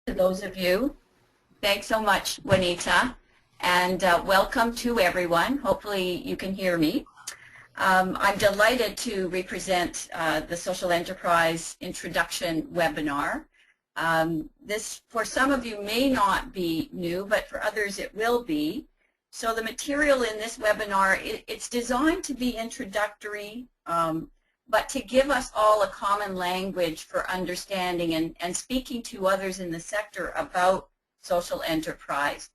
to those of you. Thanks so much, Juanita, and welcome to everyone. Hopefully you can hear me. I'm delighted to represent the Social Enterprise Introduction webinar. This, for some of you, may not be new, but for others it will be. So the material in this webinar, it's designed to be introductory, but to give us all a common language for understanding and speaking to others in the sector about social enterprise.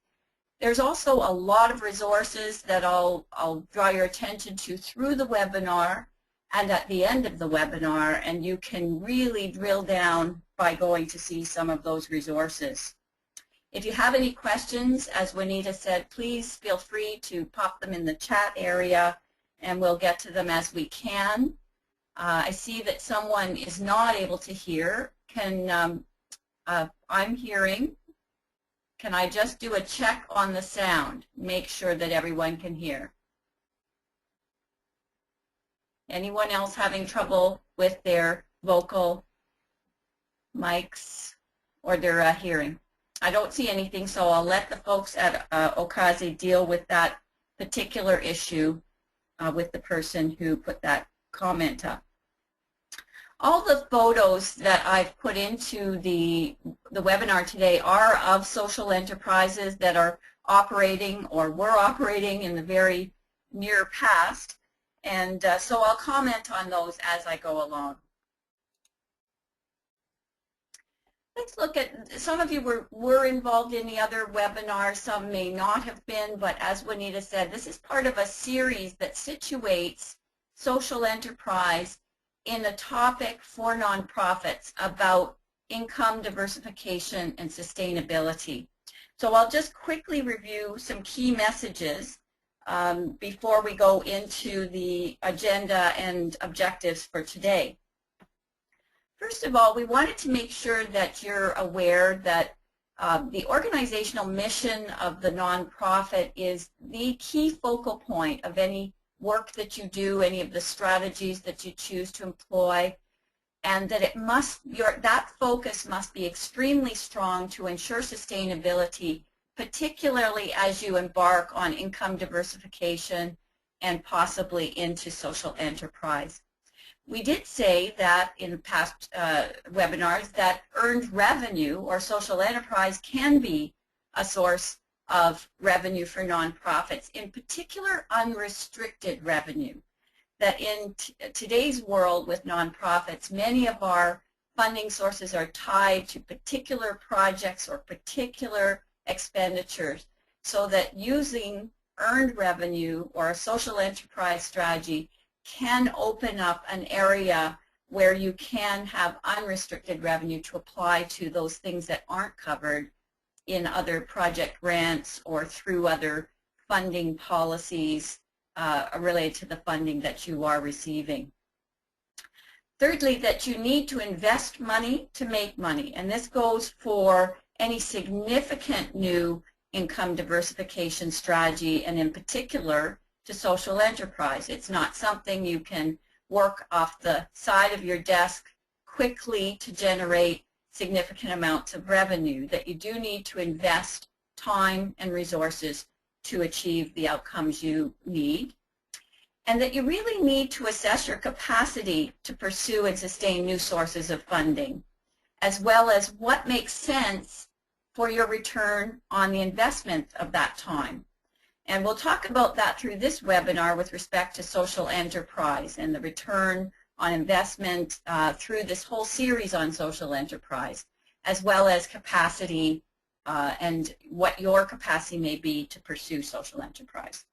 There's also a lot of resources that I'll draw your attention to through the webinar and at the end of the webinar, and you can really drill down by going to see some of those resources. If you have any questions, as Juanita said, please feel free to pop them in the chat area and we'll get to them as we can. I see that someone is not able to hear. I'm hearing. Can I just do a check on the sound? Make sure that everyone can hear. Anyone else having trouble with their vocal mics or their hearing? I don't see anything, so I'll let the folks at Okazi deal with that particular issue with the person who put that comment up. All the photos that I've put into the webinar today are of social enterprises that are operating or were operating in the very near past, and so I'll comment on those as I go along. Let's look at, some of you were involved in the other webinars, some may not have been, but as Juanita said, this is part of a series that situates social enterprise in a topic for nonprofits about income diversification and sustainability. So I'll just quickly review some key messages before we go into the agenda and objectives for today. First of all, we wanted to make sure that you're aware that the organizational mission of the nonprofit is the key focal point of any work that you do, any of the strategies that you choose to employ, and that it must, that focus must be extremely strong to ensure sustainability, particularly as you embark on income diversification and possibly into social enterprise. We did say that in past webinars that earned revenue or social enterprise can be a source of revenue for nonprofits, in particular unrestricted revenue. That in today's world with nonprofits, many of our funding sources are tied to particular projects or particular expenditures, so that using earned revenue or a social enterprise strategy can open up an area where you can have unrestricted revenue to apply to those things that aren't covered in other project grants or through other funding policies related to the funding that you are receiving. Thirdly, that you need to invest money to make money, and this goes for any significant new income diversification strategy, and in particular to social enterprise. It's not something you can work off the side of your desk quickly to generate significant amounts of revenue, that you do need to invest time and resources to achieve the outcomes you need, and that you really need to assess your capacity to pursue and sustain new sources of funding, as well as what makes sense for your return on the investment of that time. And we'll talk about that through this webinar with respect to social enterprise and the return on investment through this whole series on social enterprise, as well as capacity and what your capacity may be to pursue social enterprise.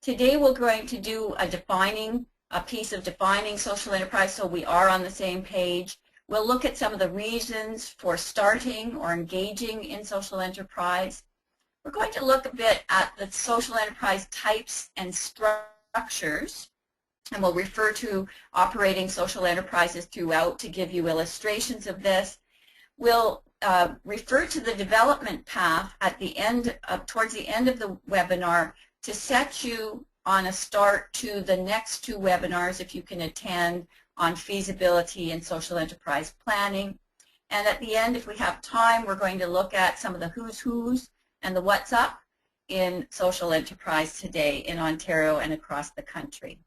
Today we're going to do a piece of defining social enterprise, so we are on the same page. We'll look at some of the reasons for starting or engaging in social enterprise. We're going to look a bit at the social enterprise types and structures, and we'll refer to operating social enterprises throughout to give you illustrations of this. We'll refer to the development path at the end, towards the end of the webinar, to set you on a start to the next two webinars if you can attend on feasibility and social enterprise planning. And at the end, if we have time, we're going to look at some of the who's and the what's up in social enterprise today in Ontario and across the country.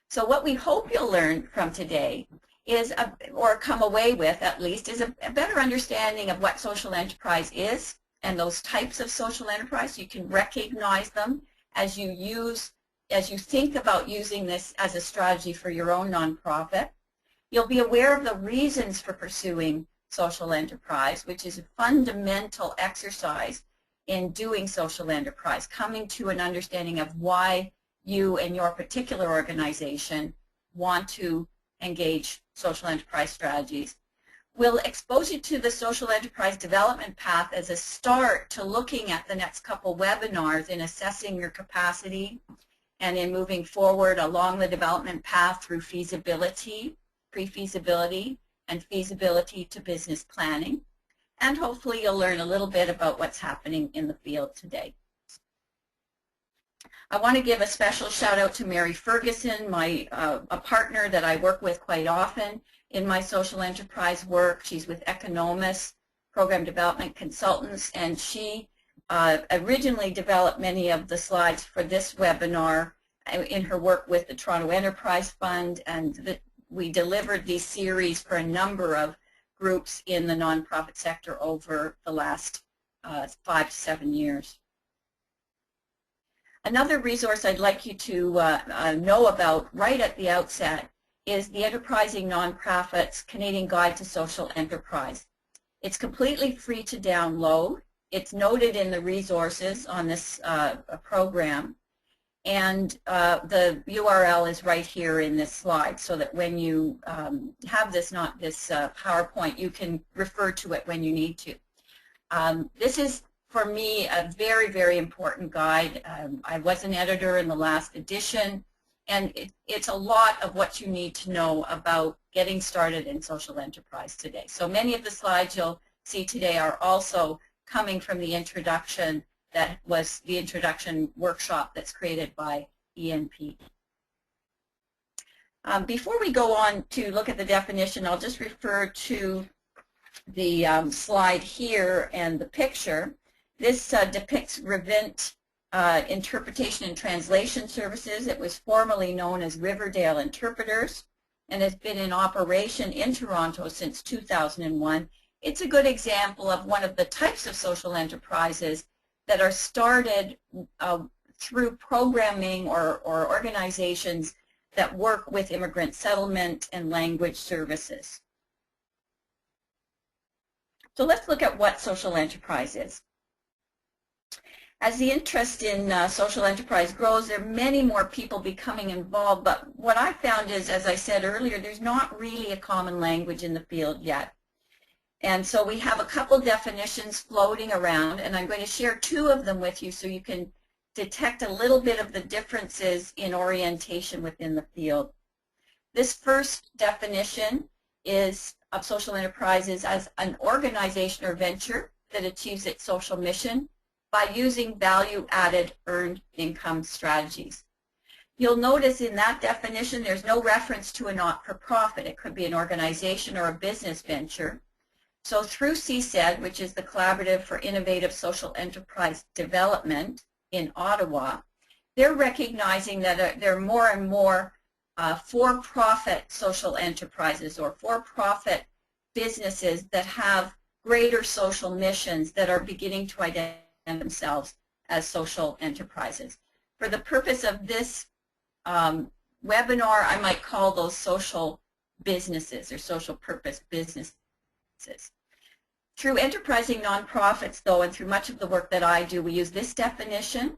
So what we hope you'll learn from today is, or come away with at least, is a better understanding of what social enterprise is and those types of social enterprise. You can recognize them as you think about using this as a strategy for your own nonprofit. You'll be aware of the reasons for pursuing social enterprise, which is a fundamental exercise in doing social enterprise, coming to an understanding of why you and your particular organization want to engage social enterprise strategies. We'll expose you to the social enterprise development path as a start to looking at the next couple webinars in assessing your capacity and in moving forward along the development path through feasibility, pre-feasibility, and feasibility to business planning. And hopefully you'll learn a little bit about what's happening in the field today. I want to give a special shout out to Mary Ferguson, a partner that I work with quite often in my social enterprise work. She's with Economist, Program Development Consultants, and she originally developed many of the slides for this webinar in her work with the Toronto Enterprise Fund, and we delivered these series for a number of groups in the nonprofit sector over the last 5 to 7 years. Another resource I'd like you to know about right at the outset is the Enterprising Nonprofits Canadian Guide to Social Enterprise. It's completely free to download. It's noted in the resources on this program, and the URL is right here in this slide, so that when you have this PowerPoint, you can refer to it when you need to. This is, for me, a very, very important guide. I was an editor in the last edition, and it's a lot of what you need to know about getting started in social enterprise today. So many of the slides you'll see today are also coming from the introduction that was the introduction workshop that's created by ENP. Before we go on to look at the definition, I'll just refer to the slide here and the picture. This depicts Revint Interpretation and Translation Services. It was formerly known as Riverdale Interpreters and has been in operation in Toronto since 2001. It's a good example of one of the types of social enterprises that are started through programming or organizations that work with immigrant settlement and language services. So let's look at what social enterprise is. As the interest in social enterprise grows, there are many more people becoming involved, but what I found is, as I said earlier, there's not really a common language in the field yet. And so we have a couple definitions floating around, and I'm going to share 2 of them with you so you can detect a little bit of the differences in orientation within the field. This first definition is of social enterprises as an organization or venture that achieves its social mission by using value-added earned income strategies. You'll notice in that definition there's no reference to a not-for-profit. It could be an organization or a business venture. So through CSED, which is the Collaborative for Innovative Social Enterprise Development in Ottawa, they're recognizing that there are more and more for-profit social enterprises or for-profit businesses that have greater social missions that are beginning to identify themselves as social enterprises. For the purpose of this webinar, I might call those social businesses or social purpose businesses. Through enterprising nonprofits, though, and through much of the work that I do, we use this definition.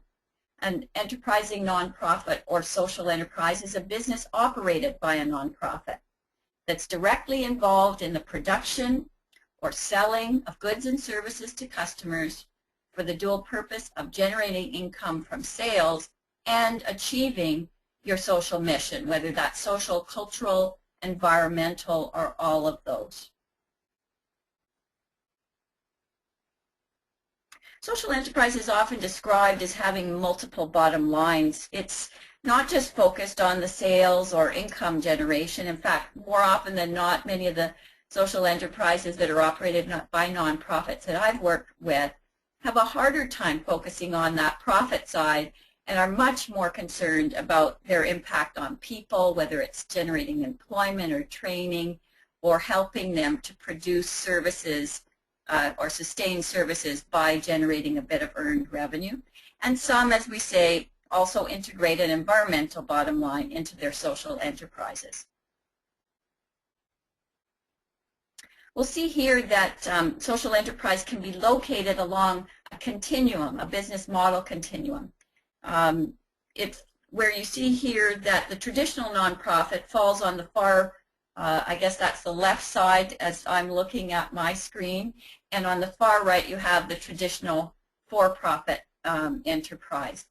An enterprising nonprofit or social enterprise is a business operated by a nonprofit that's directly involved in the production or selling of goods and services to customers for the dual purpose of generating income from sales and achieving your social mission, whether that's social, cultural, environmental, or all of those. Social enterprise is often described as having multiple bottom lines. It's not just focused on the sales or income generation. In fact, more often than not, many of the social enterprises that are operated by nonprofits that I've worked with have a harder time focusing on that profit side and are much more concerned about their impact on people, whether it's generating employment or training or helping them to produce services or sustain services by generating a bit of earned revenue. And some, as we say, also integrate an environmental bottom line into their social enterprises. We'll see here that social enterprise can be located along a continuum, a business model continuum. It's where you see here that the traditional nonprofit falls on the far, I guess that's the left side as I'm looking at my screen, and on the far right you have the traditional for-profit enterprise.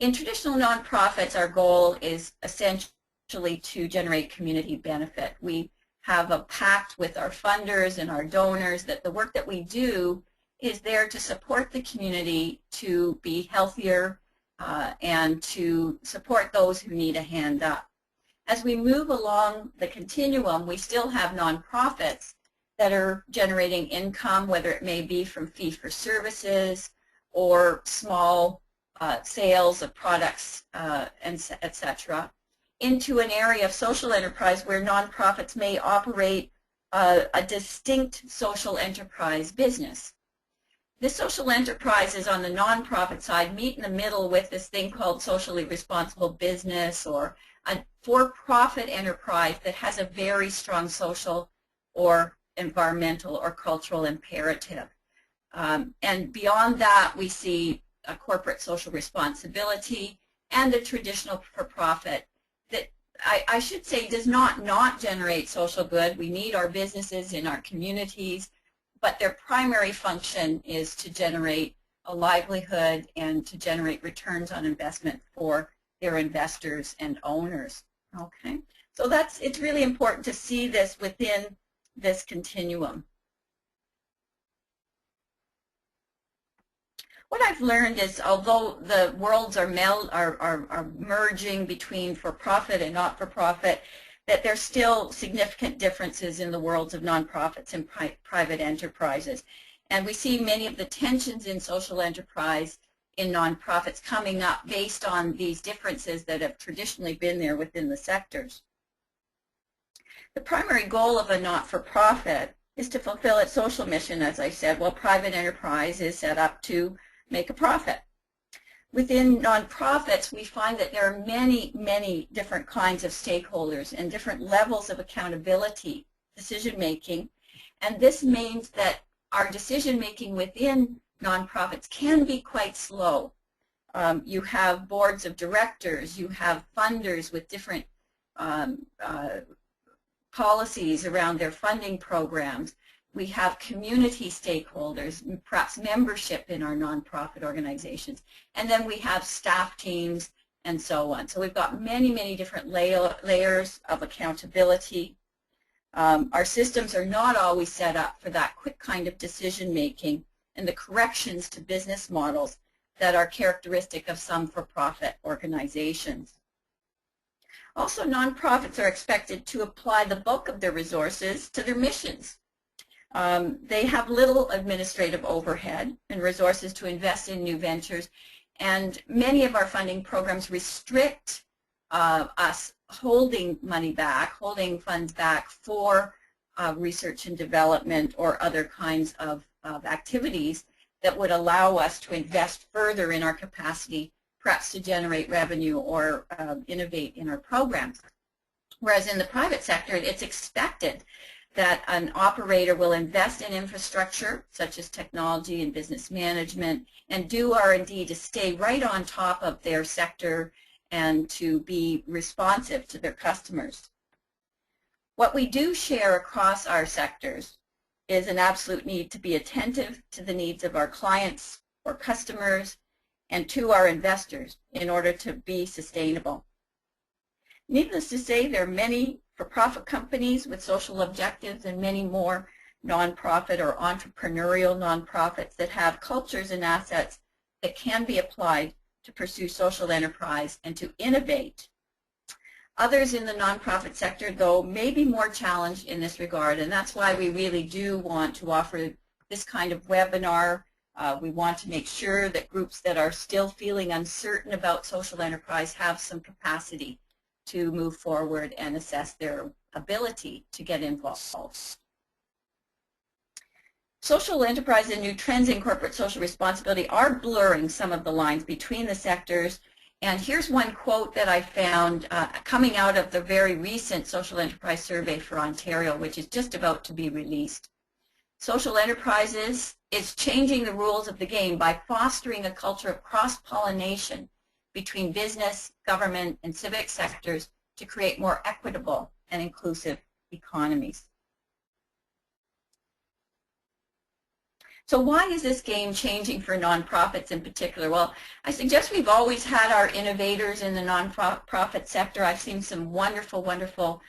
In traditional nonprofits, our goal is essentially to generate community benefit. We have a pact with our funders and our donors that the work that we do is there to support the community to be healthier and to support those who need a hand up. As we move along the continuum, we still have nonprofits that are generating income, whether it may be from fee-for-services or small sales of products, etc., into an area of social enterprise where nonprofits may operate a distinct social enterprise business. This social enterprise is on the nonprofit side, meet in the middle with this thing called socially responsible business or a for-profit enterprise that has a very strong social or environmental or cultural imperative. And beyond that, we see a corporate social responsibility and a traditional for-profit that I should say does not generate social good. We need our businesses in our communities, but their primary function is to generate a livelihood and to generate returns on investment for their investors and owners. Okay, so it's really important to see this within this continuum. What I've learned is, although the worlds are merging between for-profit and not-for-profit, that there's still significant differences in the worlds of nonprofits and private enterprises. And we see many of the tensions in social enterprise in nonprofits coming up based on these differences that have traditionally been there within the sectors. The primary goal of a not-for-profit is to fulfill its social mission, as I said, while private enterprise is set up to make a profit. Within nonprofits, we find that there are many different kinds of stakeholders and different levels of accountability, decision-making, and this means that our decision-making within nonprofits can be quite slow. You have boards of directors, you have funders with different policies around their funding programs. We have community stakeholders, perhaps membership in our nonprofit organizations, and then we have staff teams and so on. So we've got many different layers of accountability. Our systems are not always set up for that quick kind of decision making and the corrections to business models that are characteristic of some for-profit organizations. Also, nonprofits are expected to apply the bulk of their resources to their missions. They have little administrative overhead and resources to invest in new ventures, and many of our funding programs restrict us holding money back, holding funds back for research and development or other kinds of activities that would allow us to invest further in our capacity, perhaps to generate revenue or innovate in our programs. Whereas in the private sector, it's expected that an operator will invest in infrastructure such as technology and business management and do R&D to stay right on top of their sector and to be responsive to their customers. What we do share across our sectors is an absolute need to be attentive to the needs of our clients or customers and to our investors in order to be sustainable. Needless to say, there are many for-profit companies with social objectives and many more nonprofit or entrepreneurial nonprofits that have cultures and assets that can be applied to pursue social enterprise and to innovate. Others in the nonprofit sector, though, may be more challenged in this regard, and that's why we really do want to offer this kind of webinar. We want to make sure that groups that are still feeling uncertain about social enterprise have some capacity to move forward and assess their ability to get involved. Social enterprise and new trends in corporate social responsibility are blurring some of the lines between the sectors. And here's one quote that I found coming out of the very recent social enterprise survey for Ontario, which is just about to be released. Social enterprises is changing the rules of the game by fostering a culture of cross-pollination between business, government, and civic sectors to create more equitable and inclusive economies. So why is this game changing for nonprofits in particular? Well, I suggest we've always had our innovators in the nonprofit sector. I've seen some wonderful, wonderful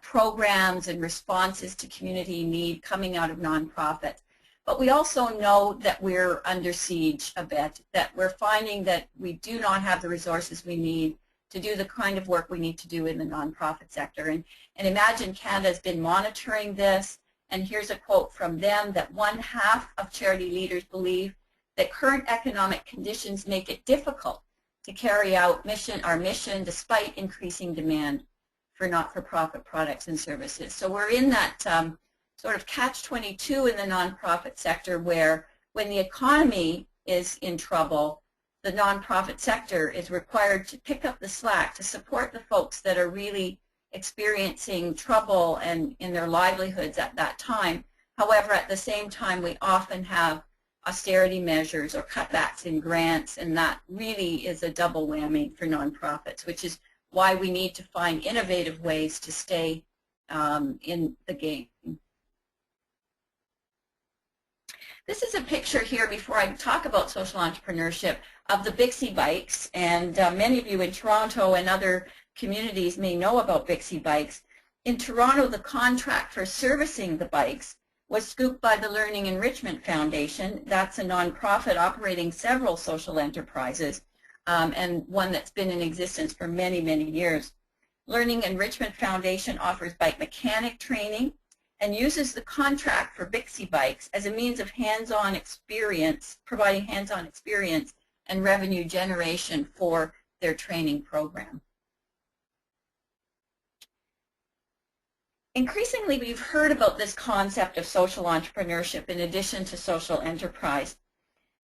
programs and responses to community need coming out of nonprofits. But we also know that we're under siege a bit, that we're finding that we do not have the resources we need to do the kind of work we need to do in the nonprofit sector. And Imagine Canada has been monitoring this. And here's a quote from them, that 1/2 of charity leaders believe that current economic conditions make it difficult to carry out our mission despite increasing demand for not-for-profit products and services. So we're in that sort of catch-22 in the nonprofit sector, where when the economy is in trouble, the nonprofit sector is required to pick up the slack to support the folks that are really experiencing trouble and in their livelihoods at that time. However, at the same time, we often have austerity measures or cutbacks in grants, and that really is a double whammy for nonprofits, which is why we need to find innovative ways to stay in the game. This is a picture here, before I talk about social entrepreneurship, of the Bixie bikes, and many of you in Toronto and other communities may know about Bixie bikes. In Toronto, the contract for servicing the bikes was scooped by the Learning Enrichment Foundation. That's a nonprofit operating several social enterprises, and one that's been in existence for many, many years. Learning Enrichment Foundation offers bike mechanic training and uses the contract for Bixie bikes as a means of hands-on experience, providing hands-on experience and revenue generation for their training program. Increasingly, we've heard about this concept of social entrepreneurship in addition to social enterprise.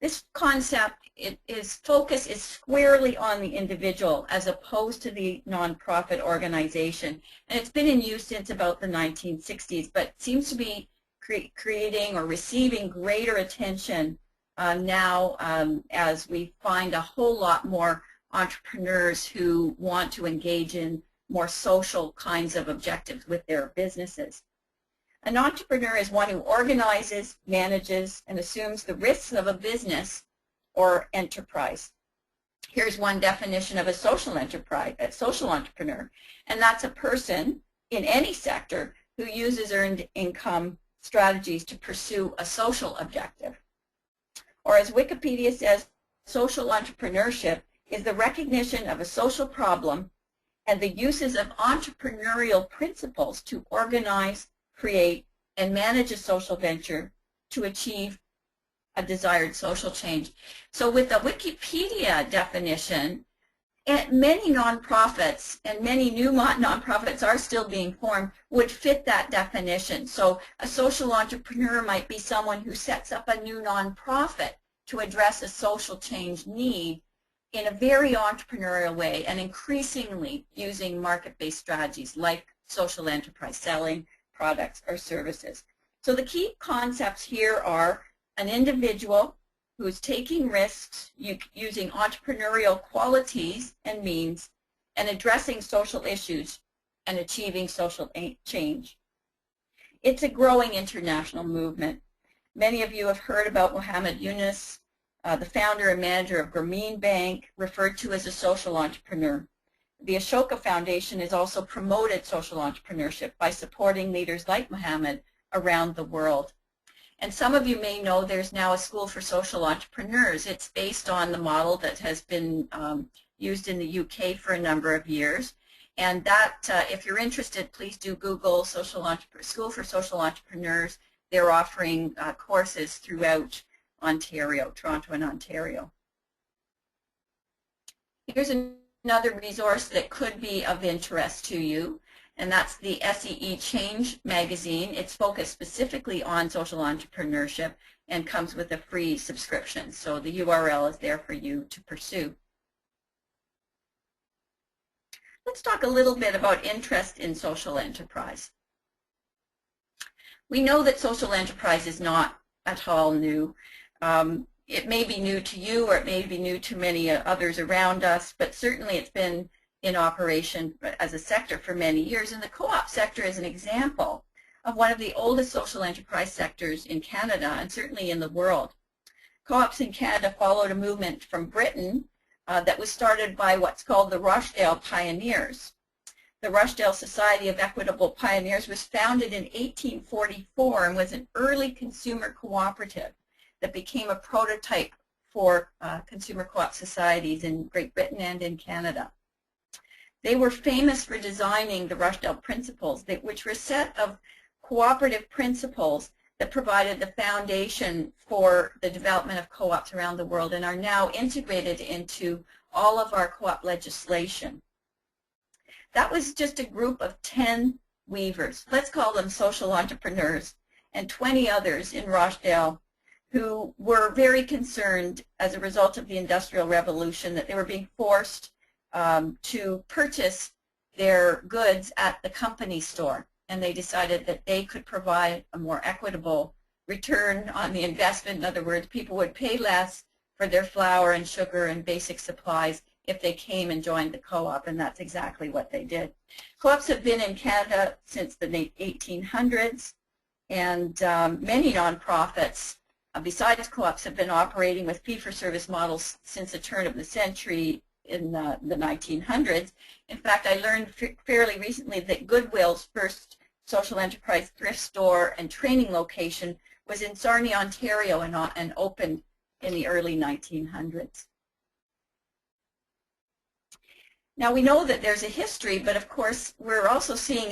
This concept, its focus is squarely on the individual as opposed to the nonprofit organization. And it's been in use since about the 1960s, but seems to be creating or receiving greater attention now as we find a whole lot more entrepreneurs who want to engage in more social kinds of objectives with their businesses. An entrepreneur is one who organizes, manages, and assumes the risks of a business or enterprise. Here's one definition of a social entrepreneur, and that's a person in any sector who uses earned income strategies to pursue a social objective. Or as Wikipedia says, social entrepreneurship is the recognition of a social problem and the uses of entrepreneurial principles to organize, create, and manage a social venture to achieve a desired social change. So with the Wikipedia definition, many nonprofits, and many new nonprofits are still being formed, would fit that definition. So a social entrepreneur might be someone who sets up a new nonprofit to address a social change need in a very entrepreneurial way, and increasingly using market-based strategies like social enterprise, selling products or services. So the key concepts here are an individual who is taking risks using entrepreneurial qualities and means, and addressing social issues and achieving social change. It's a growing international movement. Many of you have heard about Mohammed Yunus, the founder and manager of Grameen Bank, referred to as a social entrepreneur. The Ashoka Foundation has also promoted social entrepreneurship by supporting leaders like Mohammed around the world. And some of you may know there's now a school for social entrepreneurs. It's based on the model that has been used in the UK for a number of years. And that, if you're interested, please do Google School for Social Entrepreneurs. They're offering courses throughout Ontario, Toronto and Ontario. Here's another resource that could be of interest to you, and that's the SEE Change magazine. It's focused specifically on social entrepreneurship and comes with a free subscription. So the URL is there for you to pursue. Let's talk a little bit about interest in social enterprise. We know that social enterprise is not at all new. It may be new to you, or it may be new to many others around us, but certainly it's been in operation as a sector for many years. And the co-op sector is an example of one of the oldest social enterprise sectors in Canada and certainly in the world. Co-ops in Canada followed a movement from Britain that was started by what's called the Rochdale Pioneers. The Rochdale Society of Equitable Pioneers was founded in 1844 and was an early consumer cooperative that became a prototype for consumer co-op societies in Great Britain and in Canada. They were famous for designing the Rochdale Principles, which were a set of cooperative principles that provided the foundation for the development of co-ops around the world and are now integrated into all of our co-op legislation. That was just a group of 10 weavers, let's call them social entrepreneurs, and 20 others in Rochdale who were very concerned as a result of the Industrial Revolution that they were being forced to purchase their goods at the company store. And they decided that they could provide a more equitable return on the investment. In other words, people would pay less for their flour and sugar and basic supplies if they came and joined the co-op, and that's exactly what they did. Co-ops have been in Canada since the 1800s, and many nonprofits besides co-ops have been operating with fee-for-service models since the turn of the century in the 1900s. In fact, I learned fairly recently that Goodwill's first social enterprise thrift store and training location was in Sarnia, Ontario, and opened in the early 1900s. Now, we know that there's a history, but of course we're also seeing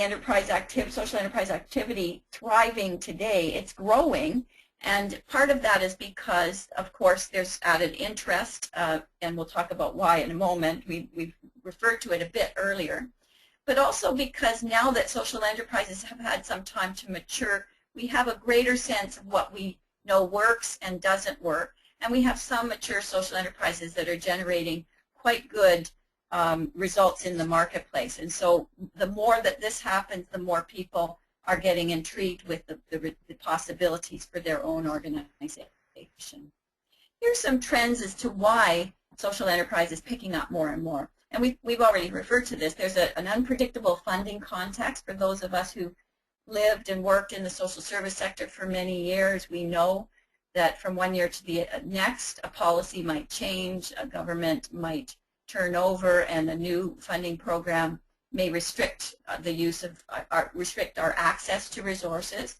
social enterprise activity thriving today. It's growing, and part of that is because, of course, there's added interest, and we'll talk about why in a moment. We've referred to it a bit earlier. But also because now that social enterprises have had some time to mature, we have a greater sense of what we know works and doesn't work, and we have some mature social enterprises that are generating quite good results in the marketplace. And so the more that this happens, the more people are getting intrigued with the possibilities for their own organization. Here's some trends as to why social enterprise is picking up more and more. And we've already referred to this. There's an unpredictable funding context for those of us who lived and worked in the social service sector for many years. We know that from one year to the next, a policy might change, a government might turn over, and a new funding program may restrict the use of, restrict our access to resources.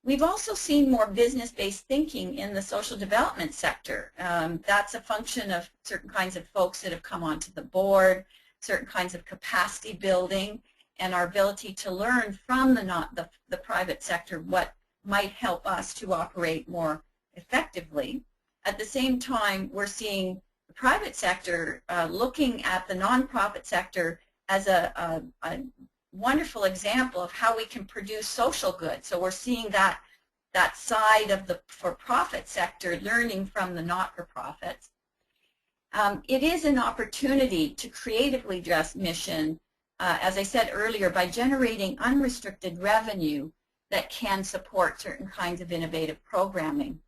We've also seen more business-based thinking in the social development sector. That's a function of certain kinds of folks that have come onto the board, certain kinds of capacity building, and our ability to learn from the private sector what might help us to operate more effectively. At the same time, we're seeing the private sector looking at the nonprofit sector as a wonderful example of how we can produce social good. So we're seeing that side of the for-profit sector learning from the not-for-profits. It is an opportunity to creatively address mission, as I said earlier, by generating unrestricted revenue that can support certain kinds of innovative programming.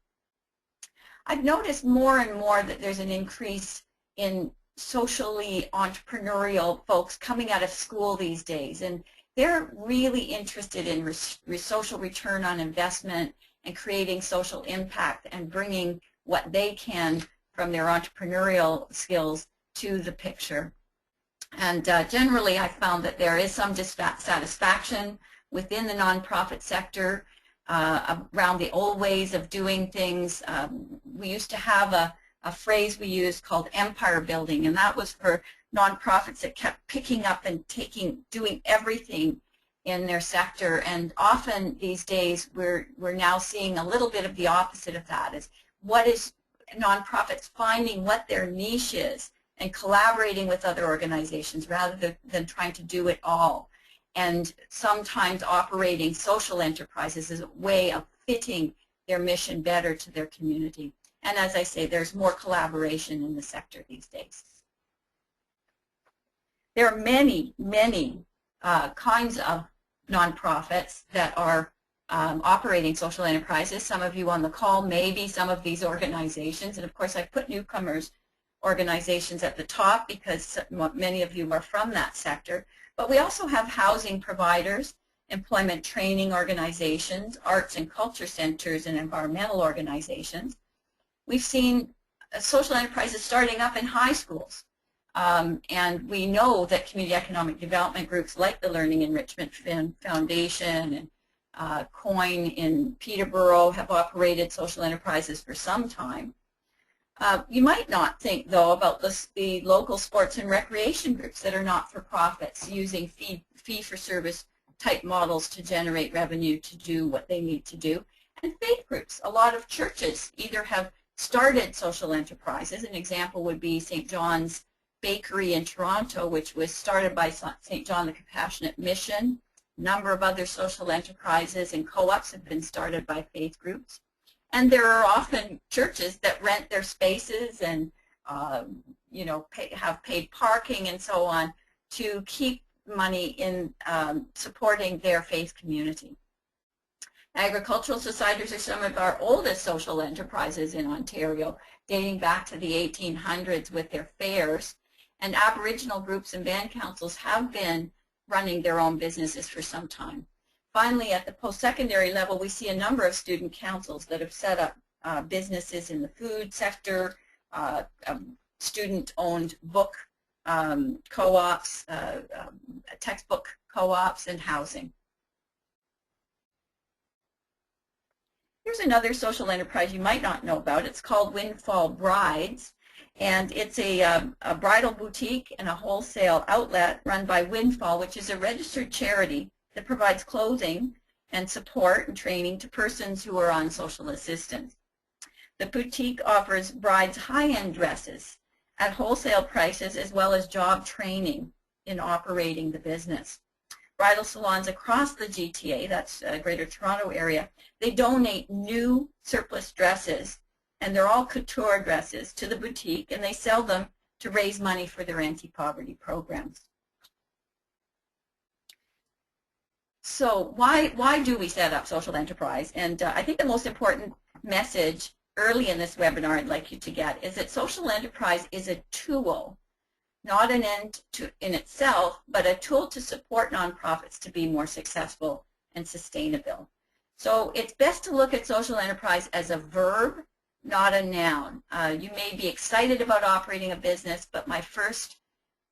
I've noticed more and more that there's an increase in socially entrepreneurial folks coming out of school these days, and they're really interested in social return on investment and creating social impact and bringing what they can from their entrepreneurial skills to the picture. And generally I found that there is some dissatisfaction within the nonprofit sector around the old ways of doing things. We used to have a phrase we used called empire building, and that was for nonprofits that kept picking up and doing everything in their sector, and often these days we're now seeing a little bit of the opposite of that. Is what is nonprofits finding what their niche is and collaborating with other organizations rather than trying to do it all. And sometimes operating social enterprises is a way of fitting their mission better to their community. And as I say, there's more collaboration in the sector these days. There are many, many kinds of nonprofits that are operating social enterprises. Some of you on the call may be some of these organizations. And of course, I put Newcomers organizations at the top because many of you are from that sector. But we also have housing providers, employment training organizations, arts and culture centers, and environmental organizations. We've seen social enterprises starting up in high schools. And we know that community economic development groups like the Learning Enrichment Foundation and COIN in Peterborough have operated social enterprises for some time. You might not think, though, about the local sports and recreation groups that are not-for-profits using fee-for-service type models to generate revenue to do what they need to do. And faith groups. A lot of churches either have started social enterprises. An example would be St. John's Bakery in Toronto, which was started by St. John the Compassionate Mission. A number of other social enterprises and co-ops have been started by faith groups. And there are often churches that rent their spaces and have paid parking and so on to keep money in supporting their faith community. Agricultural societies are some of our oldest social enterprises in Ontario, dating back to the 1800s with their fairs. And Aboriginal groups and band councils have been running their own businesses for some time. Finally, at the post-secondary level, we see a number of student councils that have set up businesses in the food sector, student-owned book co-ops, textbook co-ops, and housing. Here's another social enterprise you might not know about. It's called Windfall Brides. And it's a bridal boutique and a wholesale outlet run by Windfall, which is a registered charity that provides clothing and support and training to persons who are on social assistance. The boutique offers brides high-end dresses at wholesale prices as well as job training in operating the business. Bridal salons across the GTA, that's Greater Toronto area, they donate new surplus dresses, and they're all couture dresses, to the boutique, and they sell them to raise money for their anti-poverty programs. So why do we set up social enterprise? And I think the most important message early in this webinar I'd like you to get is that social enterprise is a tool, not an end in itself, but a tool to support nonprofits to be more successful and sustainable. So it's best to look at social enterprise as a verb, not a noun. You may be excited about operating a business, but my first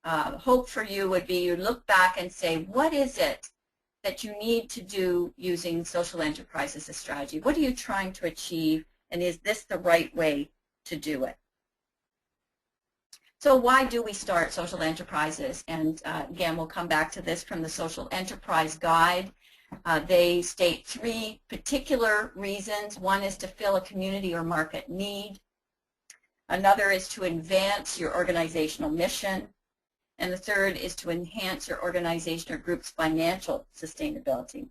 hope for you would be you look back and say, what is it that you need to do using social enterprise as a strategy? What are you trying to achieve, and is this the right way to do it? So why do we start social enterprises? And again, we'll come back to this from the Social Enterprise Guide. They state three particular reasons. One is to fill a community or market need. Another is to advance your organizational mission. And the third is to enhance your organization or group's financial sustainability.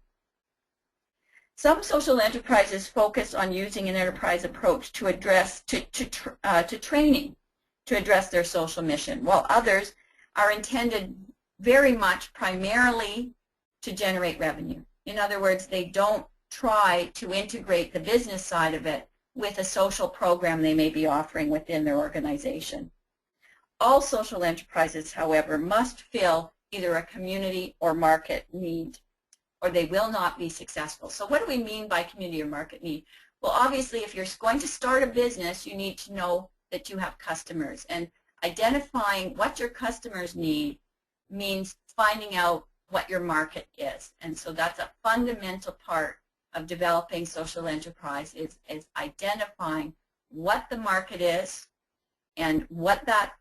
Some social enterprises focus on using an enterprise approach to address training to address their social mission, while others are intended very much primarily to generate revenue. In other words, they don't try to integrate the business side of it with a social program they may be offering within their organization. All social enterprises, however, must fill either a community or market need, or they will not be successful. So what do we mean by community or market need? Well, obviously, if you're going to start a business, you need to know that you have customers. And identifying what your customers need means finding out what your market is. And so that's a fundamental part of developing social enterprise is identifying what the market is and what that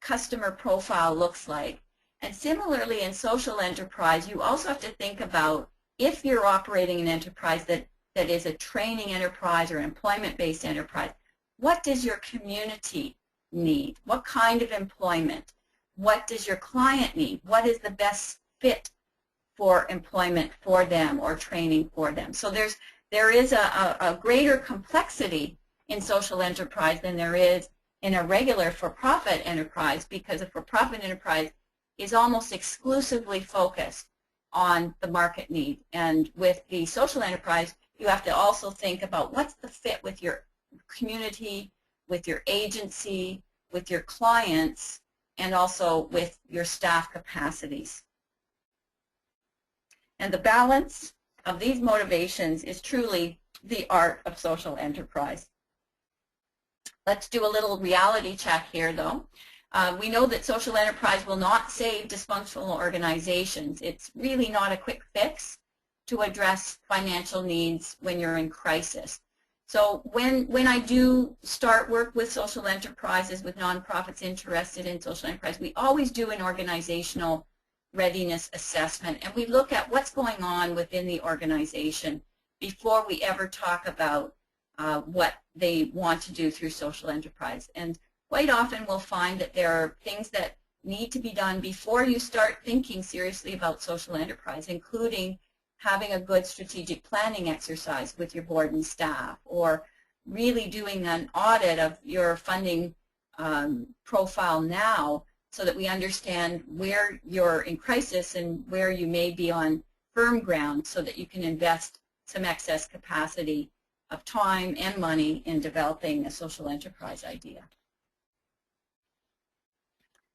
customer profile looks like. And similarly in social enterprise, you also have to think about if you're operating an enterprise that is a training enterprise or an employment-based enterprise, what does your community need? What kind of employment? What does your client need? What is the best fit for employment for them or training for them? So there is a greater complexity in social enterprise than there is in a regular for-profit enterprise, because a for-profit enterprise is almost exclusively focused on the market need. And with the social enterprise, you have to also think about what's the fit with your community, with your agency, with your clients, and also with your staff capacities. And the balance of these motivations is truly the art of social enterprise. Let's do a little reality check here, though. We know that social enterprise will not save dysfunctional organizations. It's really not a quick fix to address financial needs when you're in crisis. So when I do start work with social enterprises, with nonprofits interested in social enterprise, we always do an organizational readiness assessment, and we look at what's going on within the organization before we ever talk about what they want to do through social enterprise. And quite often we'll find that there are things that need to be done before you start thinking seriously about social enterprise, including having a good strategic planning exercise with your board and staff, or really doing an audit of your funding profile now, so that we understand where you're in crisis and where you may be on firm ground, so that you can invest some excess capacity of time and money in developing a social enterprise idea.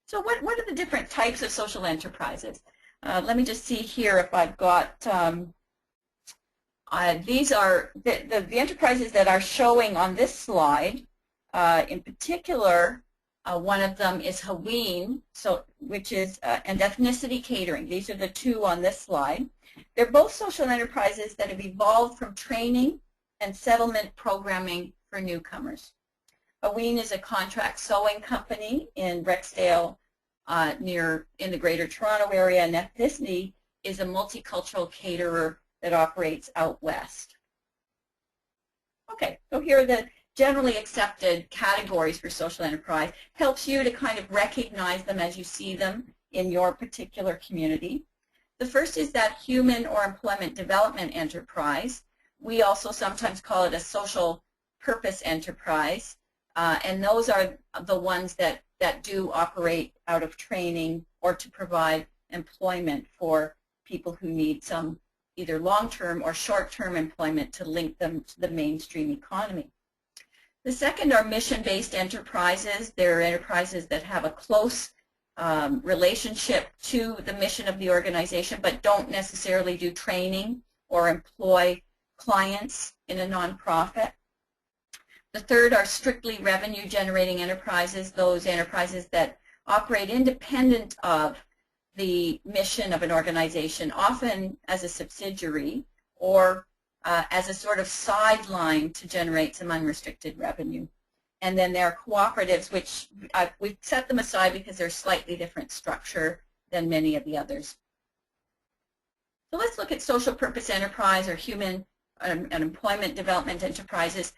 So what are the different types of social enterprises? Let me just see here if I've got, these are the enterprises that are showing on this slide. In particular, one of them is Haween, which is and ethnicity catering. These are the two on this slide. They're both social enterprises that have evolved from training and settlement programming for newcomers. Haween is a contract sewing company in Rexdale in the Greater Toronto area, and Ethnicity is a multicultural caterer that operates out west. Okay, so here are the generally accepted categories for social enterprise. Helps you to kind of recognize them as you see them in your particular community. The first is that human or employment development enterprise. We also sometimes call it a social purpose enterprise, and those are the ones that do operate out of training or to provide employment for people who need some either long-term or short-term employment to link them to the mainstream economy. The second are mission-based enterprises. They're enterprises that have a close relationship to the mission of the organization, but don't necessarily do training or employ clients in a nonprofit. The third are strictly revenue-generating enterprises, those enterprises that operate independent of the mission of an organization, often as a subsidiary or as a sort of sideline to generate some unrestricted revenue. And then there are cooperatives, which we've set them aside because they're slightly different structure than many of the others. So let's look at social purpose enterprise or human and employment development enterprises.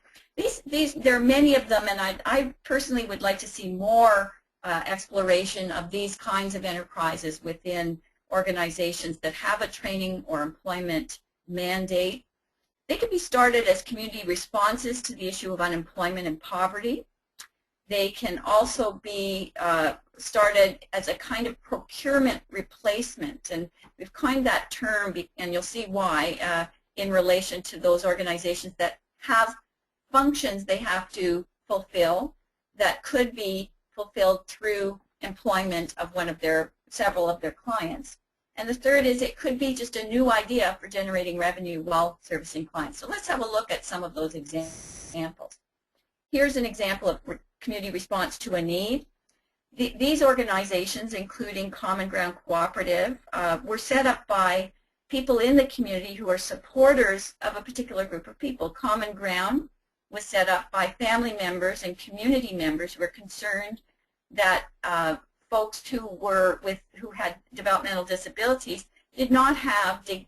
There are many of them, and I personally would like to see more exploration of these kinds of enterprises within organizations that have a training or employment mandate. They can be started as community responses to the issue of unemployment and poverty. They can also be started as a kind of procurement replacement, and we've coined that term, and you'll see why, in relation to those organizations that have functions they have to fulfill that could be fulfilled through employment of several of their clients. And the third is it could be just a new idea for generating revenue while servicing clients. So let's have a look at some of those examples. Here's an example of community response to a need. These organizations, including Common Ground Cooperative, were set up by people in the community who are supporters of a particular group of people. Common Ground was set up by family members and community members who are concerned that folks who had developmental disabilities did not have the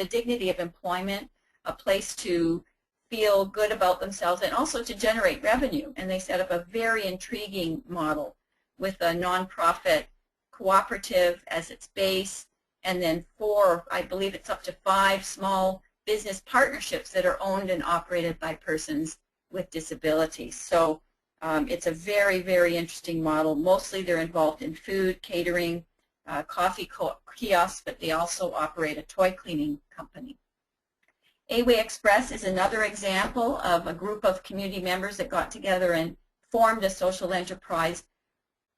dignity of employment, a place to feel good about themselves, and also to generate revenue. And they set up a very intriguing model with a nonprofit cooperative as its base, and then I believe it's up to 5 small business partnerships that are owned and operated by persons with disabilities. So it's a very, very interesting model. Mostly they're involved in food, catering, coffee kiosks, but they also operate a toy cleaning company. A-Way Express is another example of a group of community members that got together and formed a social enterprise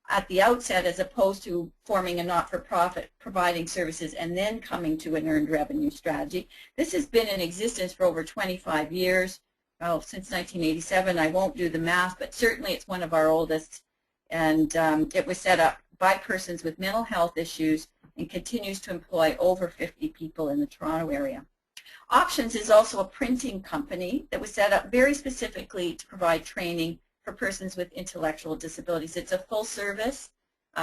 at the outset, as opposed to forming a not-for-profit providing services and then coming to an earned revenue strategy. This has been in existence for over 25 years, well, since 1987. I won't do the math, but certainly it's one of our oldest, and it was set up by persons with mental health issues and continues to employ over 50 people in the Toronto area. Options is also a printing company that was set up very specifically to provide training for persons with intellectual disabilities. It's a full-service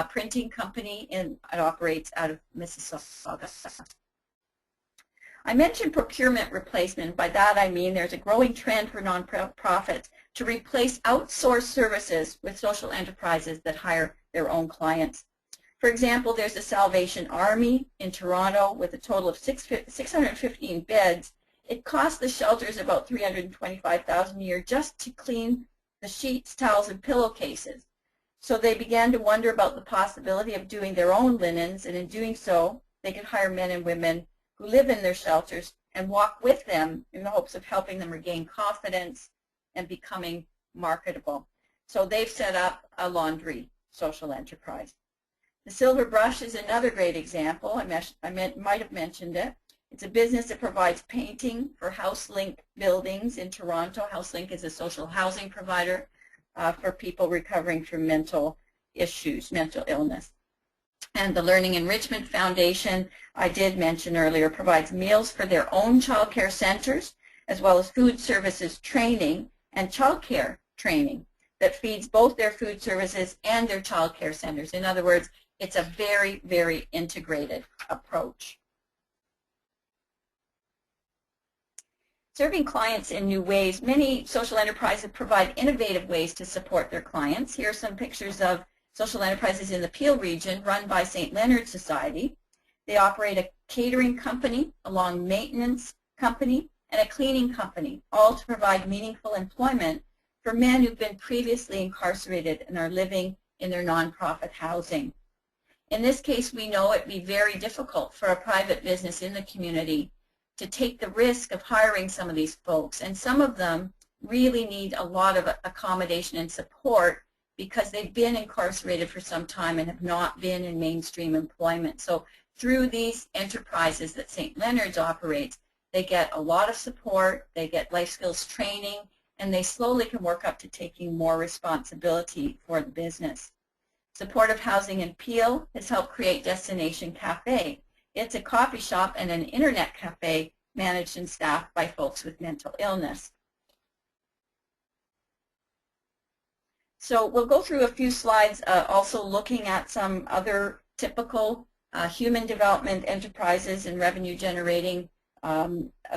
printing company, and it operates out of Mississauga. I mentioned procurement replacement. By that I mean there's a growing trend for nonprofits to replace outsourced services with social enterprises that hire their own clients. For example, there's the Salvation Army in Toronto with a total of 615 beds. It costs the shelters about $325,000 a year just to clean the sheets, towels, and pillowcases. So they began to wonder about the possibility of doing their own linens, and in doing so, they could hire men and women who live in their shelters and walk with them in the hopes of helping them regain confidence and becoming marketable. So they've set up a laundry social enterprise. The Silver Brush is another great example. I might have mentioned it. It's a business that provides painting for HouseLink buildings in Toronto. HouseLink is a social housing provider for people recovering from mental issues, mental illness. And the Learning Enrichment Foundation, I did mention earlier, provides meals for their own child care centers, as well as food services training and child care training that feeds both their food services and their child care centers. In other words, it's a very, very integrated approach. Serving clients in new ways, many social enterprises provide innovative ways to support their clients. Here are some pictures of social enterprises in the Peel region run by St. Leonard's Society. They operate a catering company, a lawn maintenance company, and a cleaning company, all to provide meaningful employment for men who've been previously incarcerated and are living in their nonprofit housing. In this case, we know it'd be very difficult for a private business in the community to take the risk of hiring some of these folks, and some of them really need a lot of accommodation and support because they've been incarcerated for some time and have not been in mainstream employment. So through these enterprises that St. Leonard's operates, they get a lot of support, they get life skills training, and they slowly can work up to taking more responsibility for the business. Supportive Housing in Peel has helped create Destination Cafe. It's a coffee shop and an internet cafe managed and staffed by folks with mental illness. So we'll go through a few slides also looking at some other typical human development enterprises and revenue generating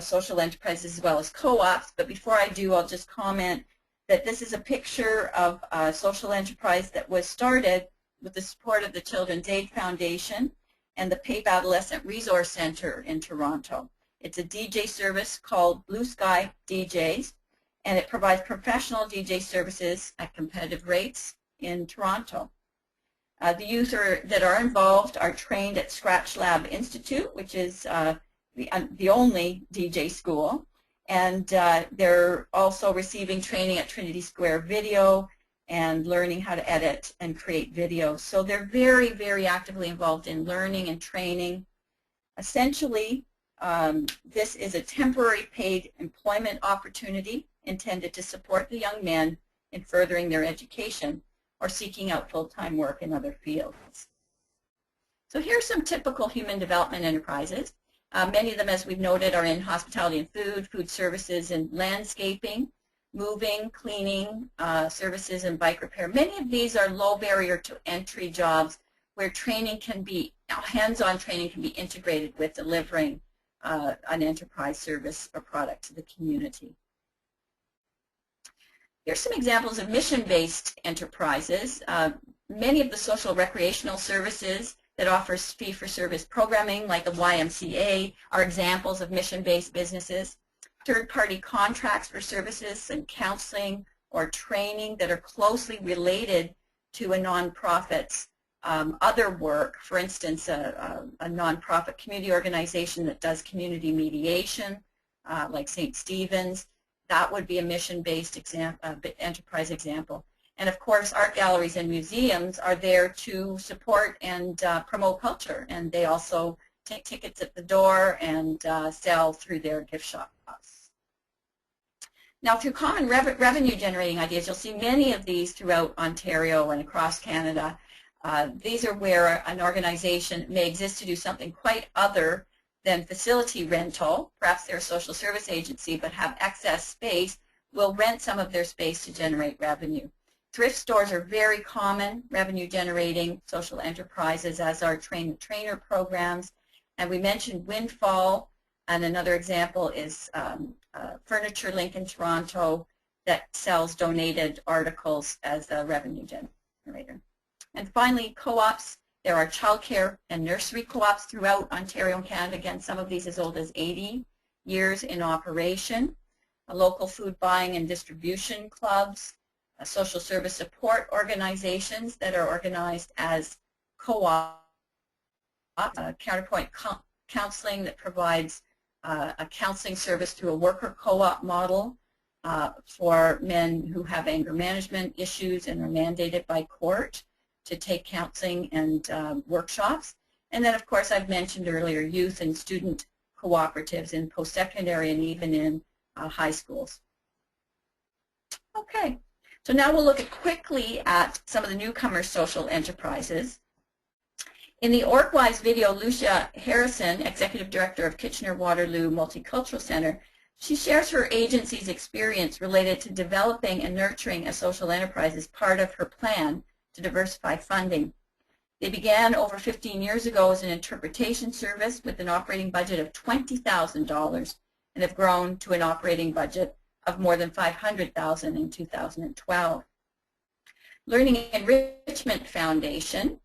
social enterprises as well as co-ops. But before I do, I'll just comment that this is a picture of a social enterprise that was started with the support of the Children's Aid Foundation and the PAVE Adolescent Resource Center in Toronto. It's a DJ service called Blue Sky DJs, and it provides professional DJ services at competitive rates in Toronto. The youth that are involved are trained at Scratch Lab Institute, which is the only DJ school, and they're also receiving training at Trinity Square Video and learning how to edit and create videos. So they're very, very actively involved in learning and training. Essentially, this is a temporary paid employment opportunity intended to support the young men in furthering their education or seeking out full-time work in other fields. So here's some typical human development enterprises. Many of them, as we've noted, are in hospitality and food services, and landscaping. moving, cleaning services, and bike repair. Many of these are low barrier to entry jobs where training can be, hands-on training can be integrated with delivering an enterprise service or product to the community. Here's some examples of mission-based enterprises. Many of the social recreational services that offers fee-for-service programming, like the YMCA, are examples of mission-based businesses. Third-party contracts for services and counseling or training that are closely related to a nonprofit's other work. For instance, a nonprofit community organization that does community mediation, like St. Stephen's. That would be a mission-based enterprise example. And of course, art galleries and museums are there to support and promote culture, and they also take tickets at the door and sell through their gift shops. Now, through common revenue-generating ideas, you'll see many of these throughout Ontario and across Canada. These are where an organization may exist to do something quite other than facility rental. Perhaps they're a social service agency but have excess space, will rent some of their space to generate revenue. Thrift stores are very common revenue-generating social enterprises, as are train-the-trainer programs. And we mentioned Windfall, and another example is Furniture Link in Toronto that sells donated articles as a revenue generator. And finally, co-ops. There are childcare and nursery co-ops throughout Ontario and Canada. Again, some of these as old as 80 years in operation. Local food buying and distribution clubs, social service support organizations that are organized as co-ops, Counterpoint Counseling that provides a counseling service through a worker co-op model for men who have anger management issues and are mandated by court to take counseling and workshops. And then, of course, I've mentioned earlier youth and student cooperatives in post-secondary and even in high schools. Okay, so now we'll look quickly at some of the newcomer social enterprises. In the Orkwise video, Lucia Harrison, Executive Director of Kitchener-Waterloo Multicultural Center, she shares her agency's experience related to developing and nurturing a social enterprise as part of her plan to diversify funding. They began over 15 years ago as an interpretation service with an operating budget of $20,000 and have grown to an operating budget of more than $500,000 in 2012. Learning Enrichment Foundation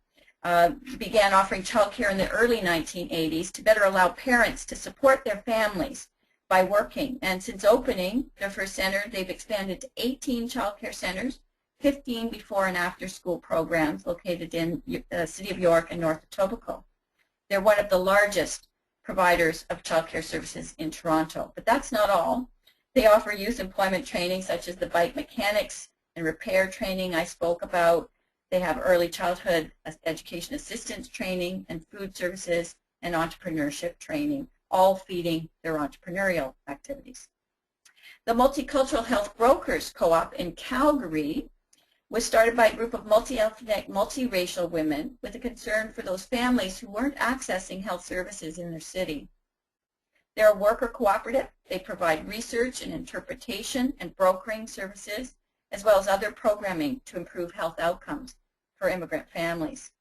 began offering childcare in the early 1980s to better allow parents to support their families by working. And since opening their first center, they've expanded to 18 childcare centers, 15 before and after school programs located in the City of York and North Etobicoke. They're one of the largest providers of childcare services in Toronto. But that's not all. They offer youth employment training such as the bike mechanics and repair training I spoke about. They have early childhood education assistance training and food services and entrepreneurship training, all feeding their entrepreneurial activities. The Multicultural Health Brokers Co-op in Calgary was started by a group of multi-ethnic, multiracial women with a concern for those families who weren't accessing health services in their city. They're a worker cooperative. They provide research and interpretation and brokering services, as well as other programming to improve health outcomes for immigrant families.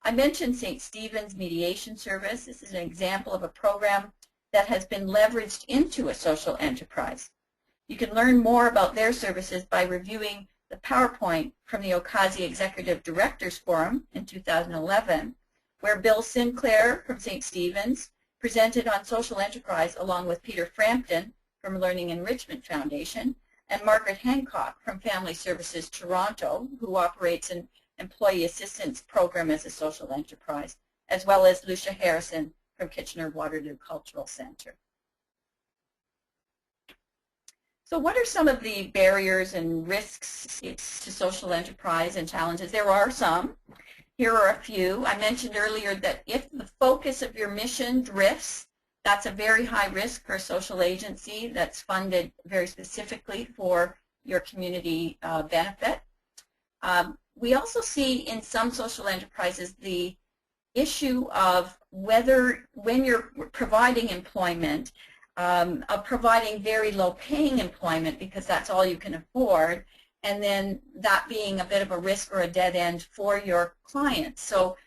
I mentioned St. Stephen's Mediation Service. This is an example of a program that has been leveraged into a social enterprise. You can learn more about their services by reviewing the PowerPoint from the Okazi Executive Directors Forum in 2011, where Bill Sinclair from St. Stephen's presented on social enterprise along with Peter Frampton from Learning Enrichment Foundation and Margaret Hancock from Family Services Toronto, who operates an employee assistance program as a social enterprise, as well as Lucia Harrison from Kitchener-Waterloo Cultural Center. So what are some of the barriers and risks to social enterprise and challenges? There are some. Here are a few. I mentioned earlier that if the focus of your mission drifts, that's a very high risk for a social agency that's funded very specifically for your community benefit. We also see in some social enterprises the issue of whether, when you're providing employment, of providing very low-paying employment because that's all you can afford, and then that being a bit of a risk or a dead end for your clients. So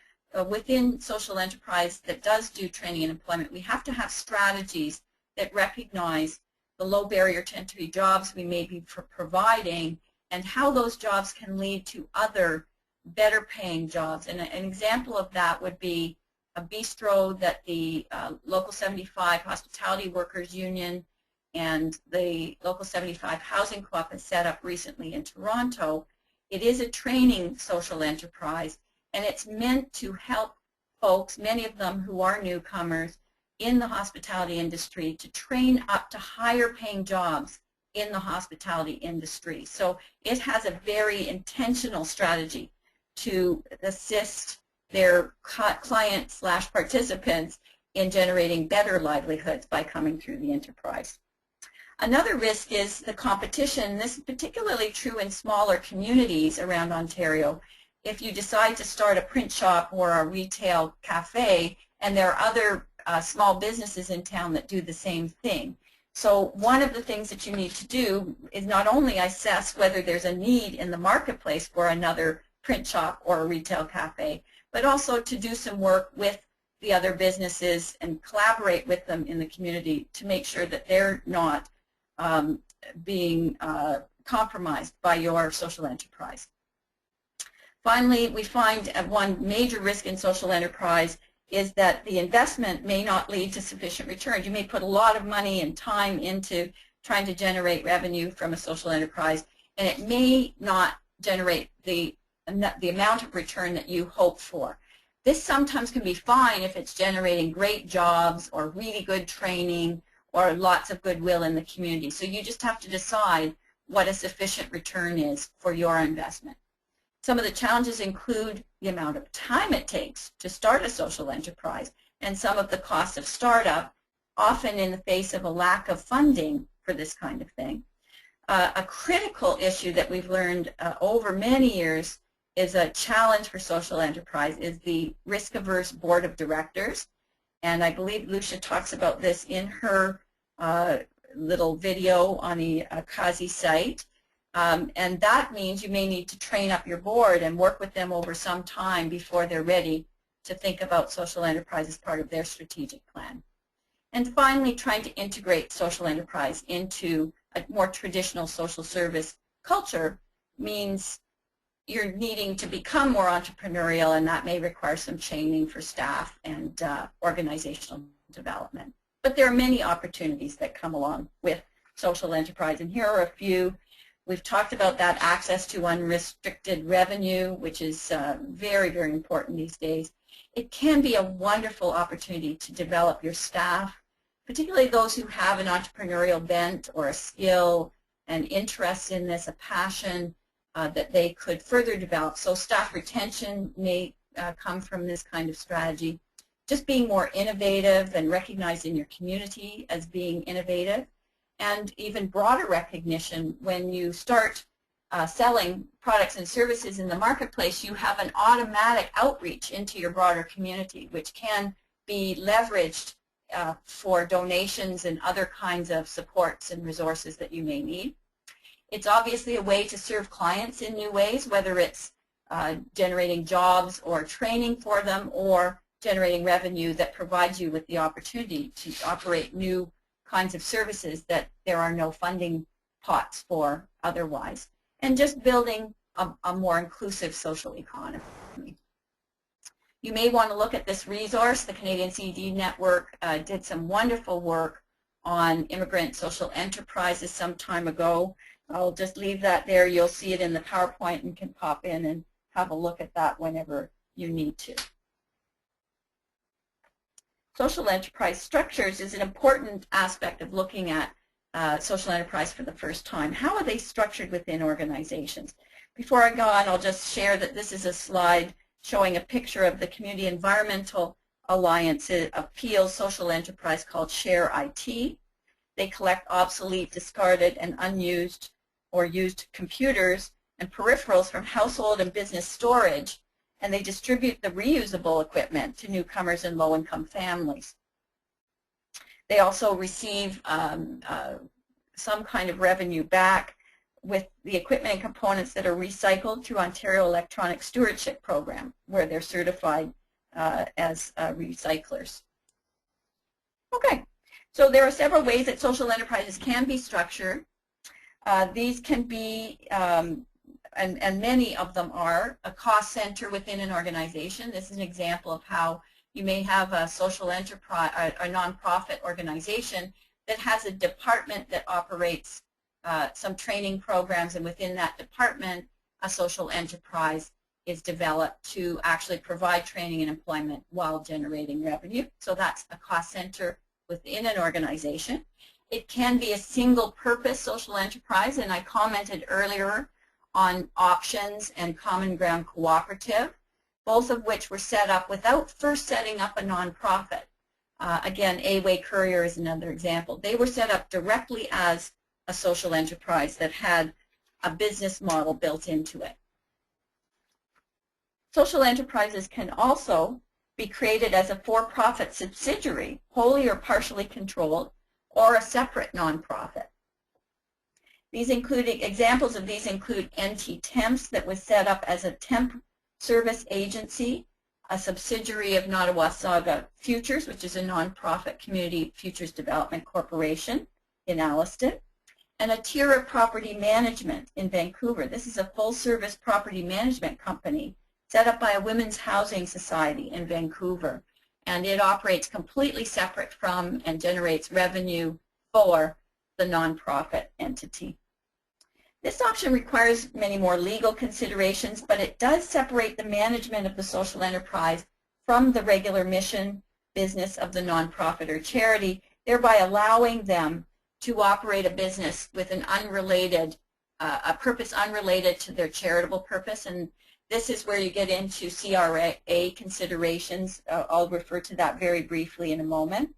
within social enterprise that does do training and employment, we have to have strategies that recognize the low barrier to entry jobs we may be providing and how those jobs can lead to other better paying jobs. And an example of that would be a bistro that the Local 75 Hospitality Workers Union and the Local 75 Housing Co-op has set up recently in Toronto. It is a training social enterprise, and it's meant to help folks, many of them who are newcomers in the hospitality industry, to train up to higher paying jobs in the hospitality industry. So it has a very intentional strategy to assist their clients/participants in generating better livelihoods by coming through the enterprise. Another risk is the competition. This is particularly true in smaller communities around Ontario. If you decide to start a print shop or a retail cafe, and there are other small businesses in town that do the same thing. So one of the things that you need to do is not only assess whether there's a need in the marketplace for another print shop or a retail cafe, but also to do some work with the other businesses and collaborate with them in the community to make sure that they're not being compromised by your social enterprise. Finally, we find one major risk in social enterprise is that the investment may not lead to sufficient returns. You may put a lot of money and time into trying to generate revenue from a social enterprise, and it may not generate the amount of return that you hope for. This sometimes can be fine if it's generating great jobs or really good training or lots of goodwill in the community. So you just have to decide what a sufficient return is for your investment. Some of the challenges include the amount of time it takes to start a social enterprise and some of the costs of startup, often in the face of a lack of funding for this kind of thing. A critical issue that we've learned over many years is a challenge for social enterprise is the risk-averse board of directors. And I believe Lucia talks about this in her little video on the CASI site. And that means you may need to train up your board and work with them over some time before they're ready to think about social enterprise as part of their strategic plan. And finally, trying to integrate social enterprise into a more traditional social service culture means you're needing to become more entrepreneurial, and that may require some training for staff and organizational development. But there are many opportunities that come along with social enterprise, and here are a few. We've talked about that access to unrestricted revenue, which is very, very important these days. It can be a wonderful opportunity to develop your staff, particularly those who have an entrepreneurial bent or a skill, an interest in this, a passion that they could further develop. So staff retention may come from this kind of strategy. Just being more innovative and recognized in your community as being innovative, and even broader recognition when you start selling products and services in the marketplace, you have an automatic outreach into your broader community, which can be leveraged for donations and other kinds of supports and resources that you may need. It's obviously a way to serve clients in new ways, whether it's generating jobs or training for them, or generating revenue that provides you with the opportunity to operate new kinds of services that there are no funding pots for otherwise, and just building a more inclusive social economy. You may want to look at this resource. The Canadian CED Network did some wonderful work on immigrant social enterprises some time ago. I'll just leave that there. You'll see it in the PowerPoint and can pop in and have a look at that whenever you need to. Social enterprise structures is an important aspect of looking at social enterprise for the first time. How are they structured within organizations? Before I go on, I'll just share that this is a slide showing a picture of the Community Environmental Alliance Appeals social enterprise called Share IT. They collect obsolete, discarded, and unused or used computers and peripherals from household and business storage, and they distribute the reusable equipment to newcomers and low-income families. They also receive some kind of revenue back with the equipment and components that are recycled through Ontario Electronic Stewardship Program, where they're certified as recyclers. Okay, so there are several ways that social enterprises can be structured. These can be, and many of them are, a cost center within an organization. This is an example of how you may have a social enterprise, a nonprofit organization that has a department that operates some training programs, and within that department, a social enterprise is developed to actually provide training and employment while generating revenue. So that's a cost center within an organization. It can be a single-purpose social enterprise, and I commented earlier on Options and Common Ground Cooperative, both of which were set up without first setting up a nonprofit. Again, A-Way Courier is another example. They were set up directly as a social enterprise that had a business model built into it. Social enterprises can also be created as a for-profit subsidiary, wholly or partially controlled, or a separate nonprofit. These include, examples of these include NT Temps, that was set up as a temp service agency, a subsidiary of Nottawasaga Futures, which is a nonprofit community futures development corporation in Alliston, and Atira Property Management in Vancouver. This is a full-service property management company set up by a women's housing society in Vancouver, and it operates completely separate from and generates revenue for the nonprofit entity. This option requires many more legal considerations, but it does separate the management of the social enterprise from the regular mission business of the nonprofit or charity, thereby allowing them to operate a business with an unrelated, a purpose unrelated to their charitable purpose. And this is where you get into CRA considerations. I'll refer to that very briefly in a moment.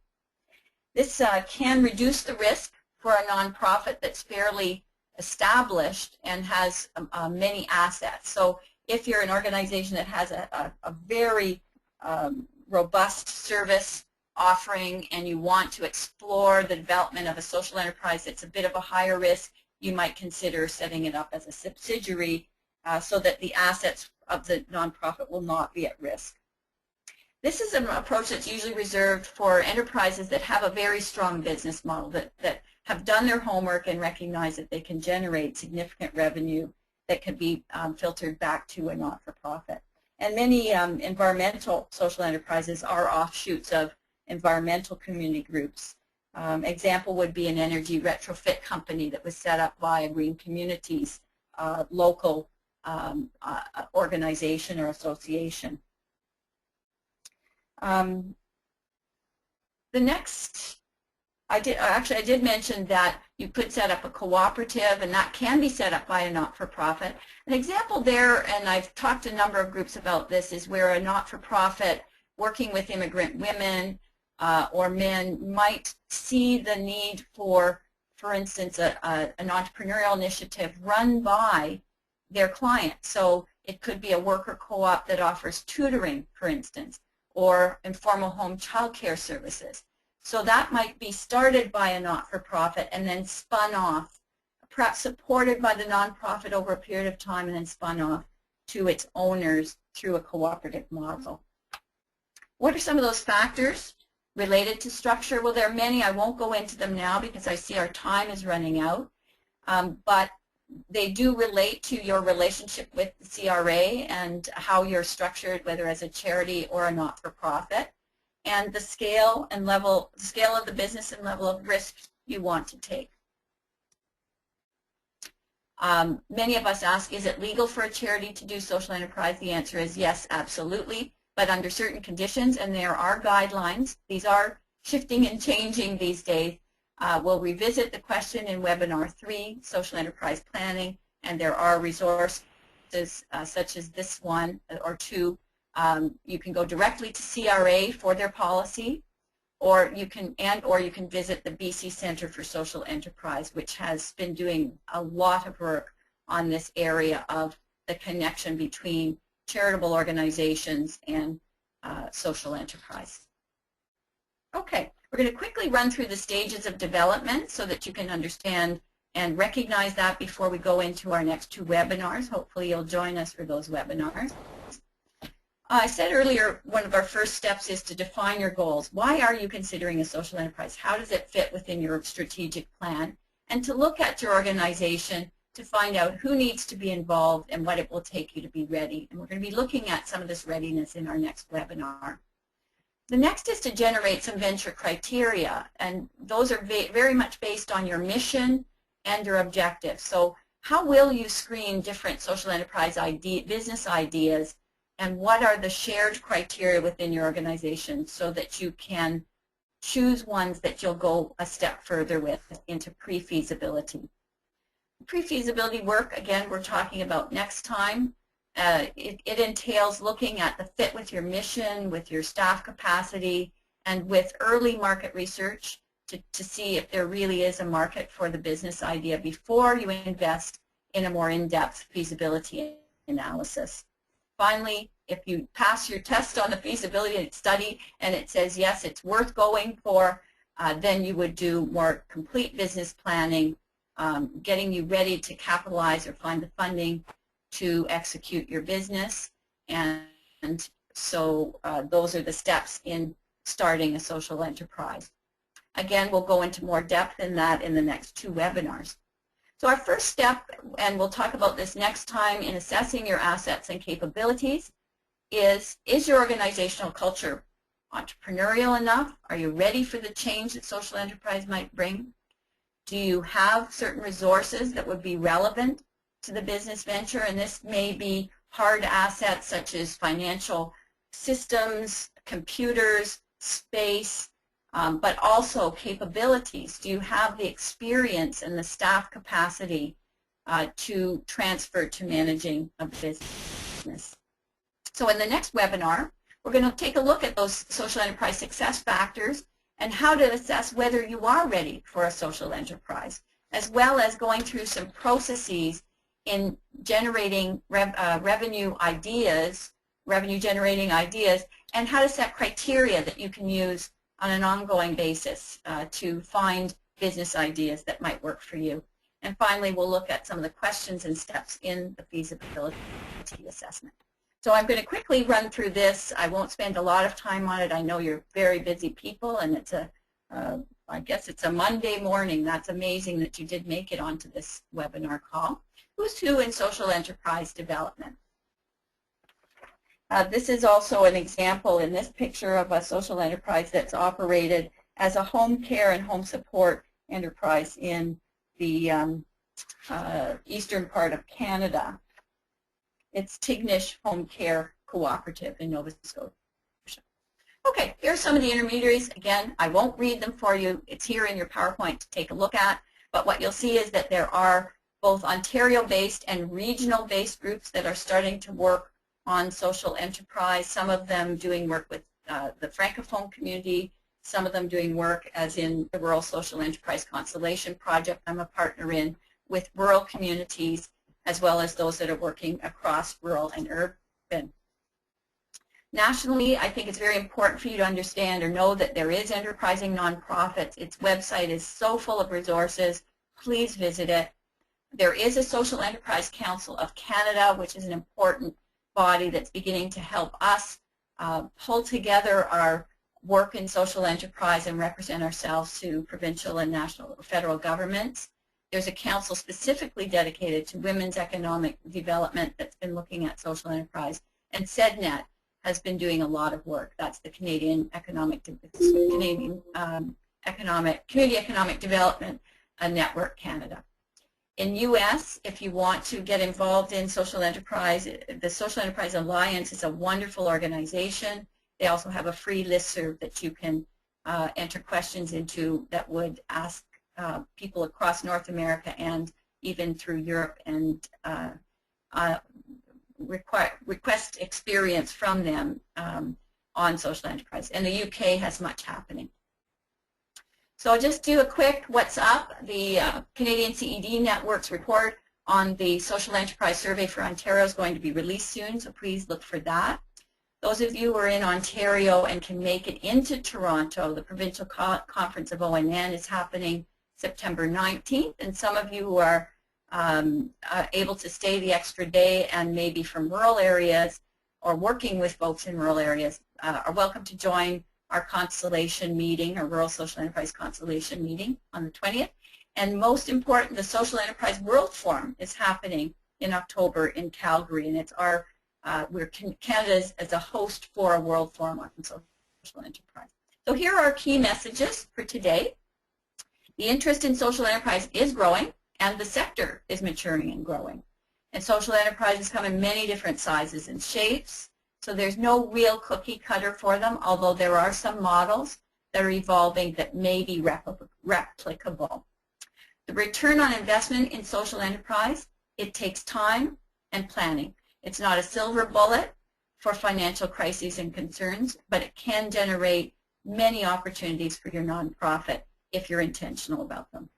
This can reduce the risk for a nonprofit that's fairly established and has many assets. So if you're an organization that has a very robust service offering and you want to explore the development of a social enterprise that's a bit of a higher risk, you might consider setting it up as a subsidiary so that the assets of the nonprofit will not be at risk. This is an approach that's usually reserved for enterprises that have a very strong business model, that have done their homework and recognize that they can generate significant revenue that can be filtered back to a not-for-profit. And many environmental social enterprises are offshoots of environmental community groups. Example would be an energy retrofit company that was set up by a Green Communities local organization or association. The next, I did mention that you could set up a cooperative, and that can be set up by a not-for-profit. An example there, and I've talked to a number of groups about this, is where a not-for-profit working with immigrant women or men might see the need for instance, an entrepreneurial initiative run by their client. So it could be a worker co-op that offers tutoring, for instance, or informal home child care services. So that might be started by a not-for-profit and then spun off, perhaps supported by the nonprofit over a period of time, and then spun off to its owners through a cooperative model. What are some of those factors related to structure? Well, there are many. I won't go into them now because I see our time is running out. But they do relate to your relationship with the CRA and how you're structured, whether as a charity or a not-for-profit, and the scale and level, the scale of the business and level of risk you want to take. Many of us ask, is it legal for a charity to do social enterprise? The answer is yes, absolutely, but under certain conditions, and there are guidelines. These are shifting and changing these days. We'll revisit the question in webinar 3, social enterprise planning, and there are resources such as this one or 2. You can go directly to CRA for their policy, or you can visit the BC Centre for Social Enterprise, which has been doing a lot of work on this area of the connection between charitable organizations and social enterprise. Okay, We're going to quickly run through the stages of development so that you can understand and recognize that before we go into our next 2 webinars. Hopefully you'll join us for those webinars. I said earlier, one of our first steps is to define your goals. Why are you considering a social enterprise? How does it fit within your strategic plan? And to look at your organization to find out who needs to be involved and what it will take you to be ready. And we're going to be looking at some of this readiness in our next webinar. The next is to generate some venture criteria, and those are very much based on your mission and your objectives. So how will you screen different social enterprise business ideas, and what are the shared criteria within your organization so that you can choose ones that you'll go a step further with into pre-feasibility. Pre-feasibility work, again, we're talking about next time. It entails looking at the fit with your mission, with your staff capacity, and with early market research to see if there really is a market for the business idea before you invest in a more in-depth feasibility analysis. Finally, if you pass your test on the feasibility study and it says, yes, it's worth going for, then you would do more complete business planning, getting you ready to capitalize or find the funding to execute your business. And so those are the steps in starting a social enterprise. Again, we'll go into more depth in that in the next 2 webinars. So our first step, and we'll talk about this next time in assessing your assets and capabilities, is your organizational culture entrepreneurial enough? Are you ready for the change that social enterprise might bring? Do you have certain resources that would be relevant to the business venture? And this may be hard assets such as financial systems, computers, space, but also capabilities. Do you have the experience and the staff capacity to transfer to managing a business? So in the next webinar, we're going to take a look at those social enterprise success factors and how to assess whether you are ready for a social enterprise, as well as going through some processes in generating revenue generating ideas, and how to set criteria that you can use on an ongoing basis to find business ideas that might work for you. And finally, we'll look at some of the questions and steps in the feasibility assessment. So I'm going to quickly run through this. I won't spend a lot of time on it. I know you're very busy people, and it's I guess it's a Monday morning. That's amazing that you did make it onto this webinar call. Who's who in social enterprise development? This is also an example in this picture of a social enterprise that's operated as a home care and home support enterprise in the eastern part of Canada. It's Tignish Home Care Cooperative in Nova Scotia. Okay, here are some of the intermediaries. Again, I won't read them for you. It's here in your PowerPoint to take a look at. But what you'll see is that there are both Ontario-based and regional-based groups that are starting to work on social enterprise, some of them doing work with the Francophone community, some of them doing work as in the Rural Social Enterprise Constellation Project I'm a partner in, with rural communities, as well as those that are working across rural and urban. Nationally, I think it's very important for you to understand or know that there is Enterprising Nonprofits. Its website is so full of resources. Please visit it. There is a Social Enterprise Council of Canada, which is an important body that's beginning to help us pull together our work in social enterprise and represent ourselves to provincial and national or federal governments. There's a council specifically dedicated to women's economic development that's been looking at social enterprise, and CEDNET has been doing a lot of work. That's the Community Economic Development Network Canada. In U.S., if you want to get involved in social enterprise, the Social Enterprise Alliance is a wonderful organization. They also have a free listserv that you can enter questions into that would ask people across North America and even through Europe and request experience from them on social enterprise. And the UK has much happening. So I'll just do a quick what's up. The Canadian CED Network's report on the Social Enterprise Survey for Ontario is going to be released soon, so please look for that. Those of you who are in Ontario and can make it into Toronto, the Provincial Conference of ONN is happening September 19th, and some of you who are able to stay the extra day and maybe from rural areas or working with folks in rural areas are welcome to join our Constellation meeting, our Rural Social Enterprise Constellation meeting on the 20th. And most important, the Social Enterprise World Forum is happening in October in Calgary, and it's our we're Canada as a host for a World Forum on Social Enterprise. So here are our key messages for today. The interest in social enterprise is growing, and the sector is maturing and growing. And social enterprises come in many different sizes and shapes, so there's no real cookie cutter for them, although there are some models that are evolving that may be replicable. The return on investment in social enterprise, it takes time and planning. It's not a silver bullet for financial crises and concerns, but it can generate many opportunities for your nonprofit if you're intentional about them.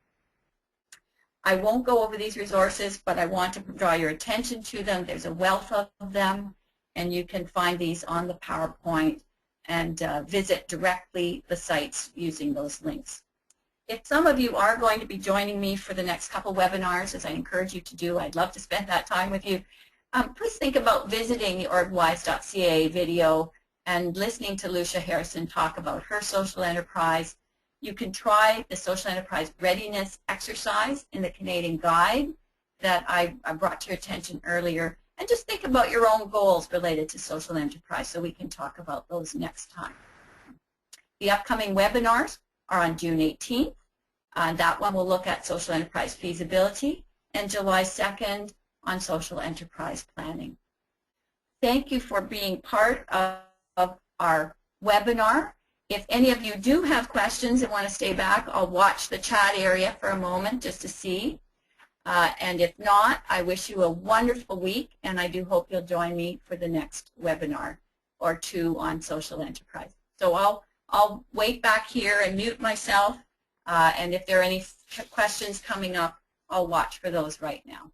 I won't go over these resources, but I want to draw your attention to them. There's a wealth of them, and you can find these on the PowerPoint and visit directly the sites using those links. If some of you are going to be joining me for the next couple webinars, as I encourage you to do, I'd love to spend that time with you. Please think about visiting the orgwise.ca video and listening to Lucia Harrison talk about her social enterprise. You can try the social enterprise readiness exercise in the Canadian guide that I brought to your attention earlier, and just think about your own goals related to social enterprise so we can talk about those next time. The upcoming webinars are on June 18th. That one will look at social enterprise feasibility, and July 2nd on social enterprise planning. Thank you for being part of our webinar. If any of you do have questions and want to stay back, I'll watch the chat area for a moment just to see. And if not, I wish you a wonderful week, and I do hope you'll join me for the next webinar or two on social enterprise. So I'll wait back here and mute myself, and if there are any questions coming up, I'll watch for those right now.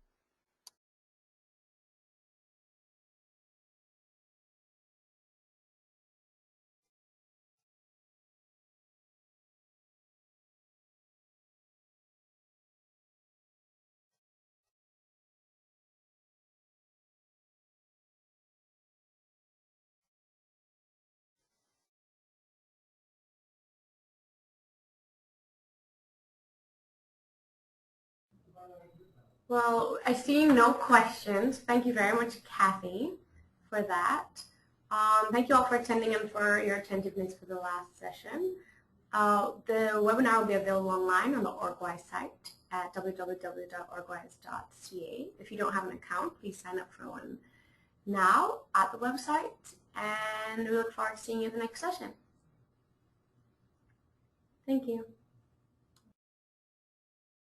Well, I see no questions. Thank you very much, Kathy, for that. Thank you all for attending and for your attentiveness for the last session. The webinar will be available online on the OrgWise site at www.orgwise.ca. If you don't have an account, please sign up for one now at the website, and we look forward to seeing you in the next session. Thank you.